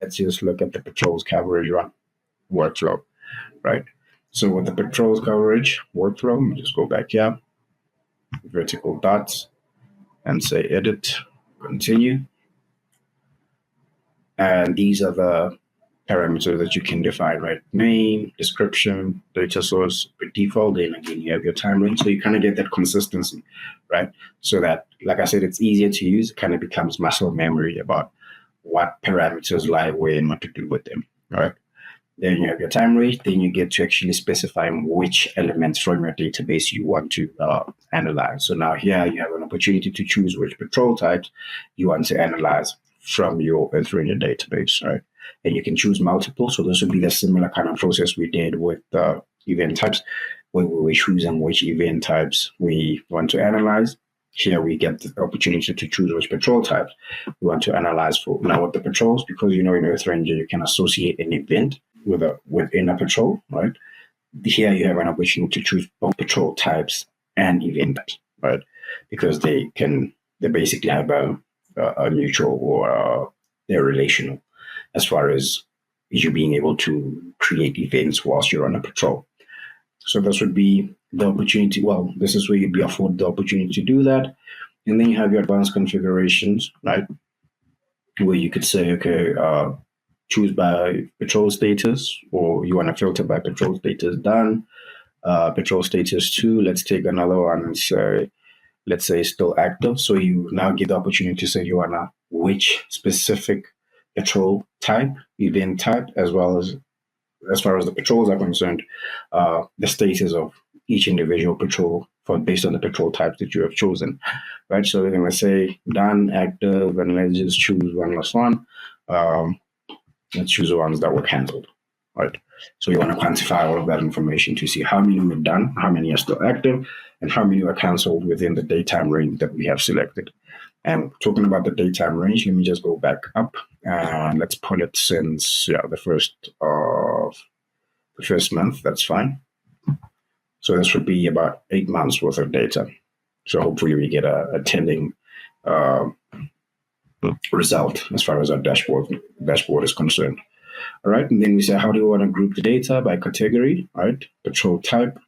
let's just look at the patrols coverage workflow, right? So with the patrols coverage workflow, let me just go back here, vertical dots, and say edit, continue. And these are the parameters that you can define, right? Name, description, data source, by default, then again, you have your time range. So you kind of get that consistency, right? So that, like I said, it's easier to use, it kind of becomes muscle memory about what parameters lie where and what to do with them, right? Then you have your time range, then you get to actually specify which elements from your database you want to analyze. So now here you have an opportunity to choose which patrol types you want to analyze from your database, right? And you can choose multiple. So this would be the similar kind of process we did with event types, when we were choosing which event types we want to analyze. Here we get the opportunity to choose which patrol types we want to analyze for. Now with the patrols, because in Earth Ranger you can associate an event within a patrol, right? Here you have an opportunity to choose both patrol types and event types, right? Because they basically have a mutual or they're relational as far as you being able to create events whilst you're on a patrol. So this would be the opportunity. Well, this is where you'd be afforded the opportunity to do that. And then you have your advanced configurations, right? Where you could say, okay, choose by patrol status, or you want to filter by patrol status done, patrol status 2. Let's take another one and say, let's say still active. So you now get the opportunity to say you want to which specific patrol type, event type, as far as the patrols are concerned, the status of each individual patrol based on the patrol types that you have chosen, right? So we're going to say done, active, and let's just choose one last one. Let's choose the ones that were canceled, right? So you want to quantify all of that information to see how many were done, how many are still active, and how many were canceled within the daytime range that we have selected. And talking about the daytime range, let me just go back up and let's pull it since the first month. That's fine. So this would be about 8 months worth of data. So hopefully we get a telling result as far as our dashboard is concerned. All right, and then we say, how do you want to group the data by category? Right, patrol type.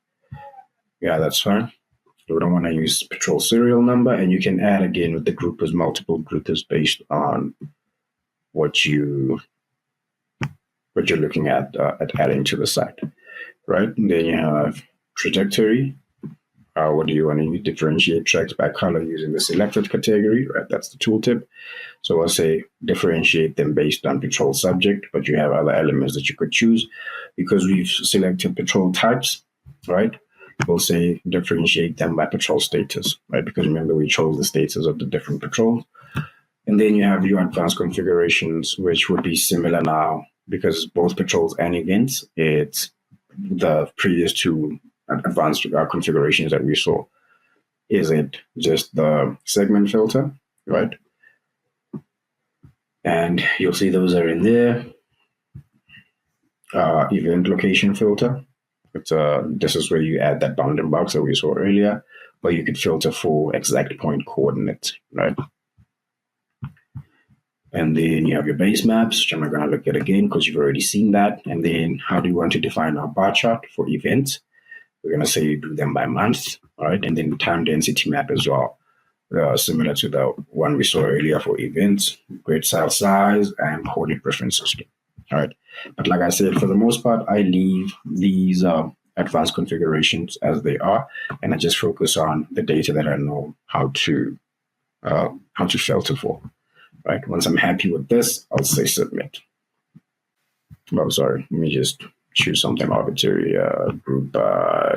Yeah, that's fine. We don't want to use patrol serial number, and you can add again with the groupers, multiple groupers based on what you're looking at adding to the site, right? And then you have trajectory. What do you want to use? Differentiate tracks by color using the selected category, right? That's the tooltip. So I'll say differentiate them based on patrol subject, but you have other elements that you could choose. Because we've selected patrol types, right? We'll say differentiate them by patrol status, right? Because remember, we chose the status of the different patrols. And then you have your advanced configurations, which would be similar now, because both patrols and events, it's the previous two advanced configurations that we saw. Is it just the segment filter, right? And you'll see those are in there. Event location filter. This is where you add that bounding box that we saw earlier, but you could filter for exact point coordinates, right? And then you have your base maps, which I'm not going to look at again because you've already seen that. And then how do you want to define our bar chart for events? We're going to say you do them by month, all right? And then the time density map as well, similar to the one we saw earlier for events, grid cell size, and coordinate preference system, all right? But like I said, for the most part, I leave these advanced configurations as they are, and I just focus on the data that I know how to filter for, right? Once I'm happy with this, I'll say submit. Oh, sorry, let me just choose something arbitrary, group by,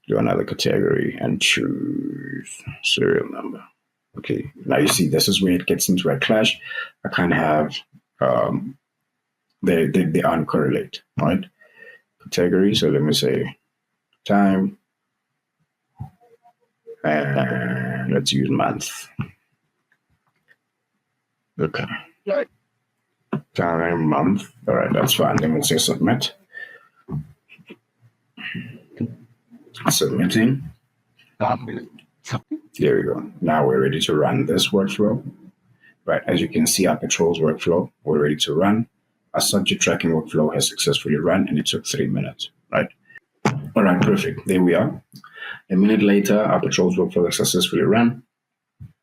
do another category and choose serial number. Okay, now you see this is where it gets into a clash. I kind of have, they uncorrelate, right? Category, so let me say time, and let's use month. Okay. Time, month. All right, that's fine. Then we'll say submit. right? As you can see, our patrols workflow, we're ready to run. Our subject tracking workflow has successfully run, and it took 3 minutes, right? All right, perfect. There we are. A minute later, our patrols workflow has successfully run,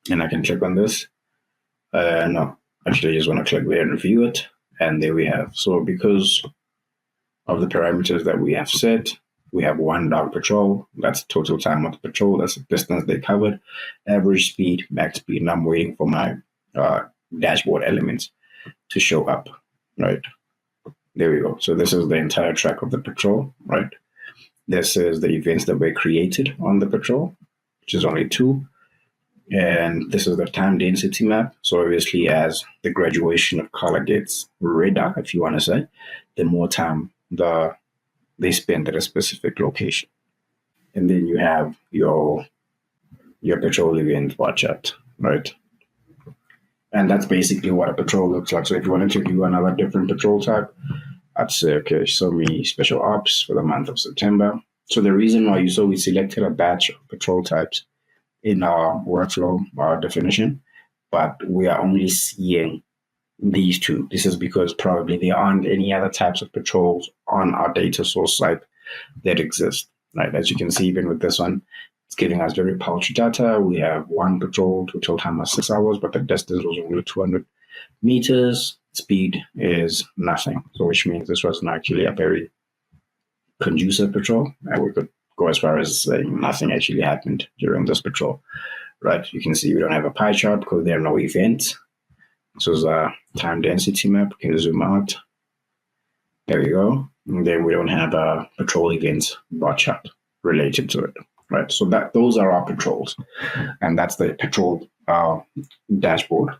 and I can click on this. No, actually, I just want to click there and view it, and there we have. So because of the parameters that we have set, we have 1 dog patrol. That's total time of the patrol. That's the distance they covered, average speed, max speed, and I'm waiting for my dashboard elements to show up, right? There we go. So this is the entire track of the patrol, right? This is the events that were created on the patrol, which is only 2. And this is the time density map. So obviously, as the graduation of color gets redder, if you want to say, the more time they spend at a specific location. And then you have your patrol event bar chart, right? And that's basically what a patrol looks like. So if you wanted to do another different patrol type, I'd say, okay, show me special ops for the month of September. So the reason why we selected a batch of patrol types in our workflow, our definition, but we are only seeing these 2. This is because probably there aren't any other types of patrols on our data source site that exist, right? As you can see, even with this one, it's giving us very paltry data. We have 1 patrol, total time was 6 hours, but the distance was only 200 meters. Speed is nothing. So which means this was not actually a very conducive patrol. And we could go as far as saying nothing actually happened during this patrol, right? You can see we don't have a pie chart because there are no events. This is a time density map. We can zoom out. There we go. And then we don't have a patrol events bar chart related to it, right? So those are our patrols, and that's the patrol dashboard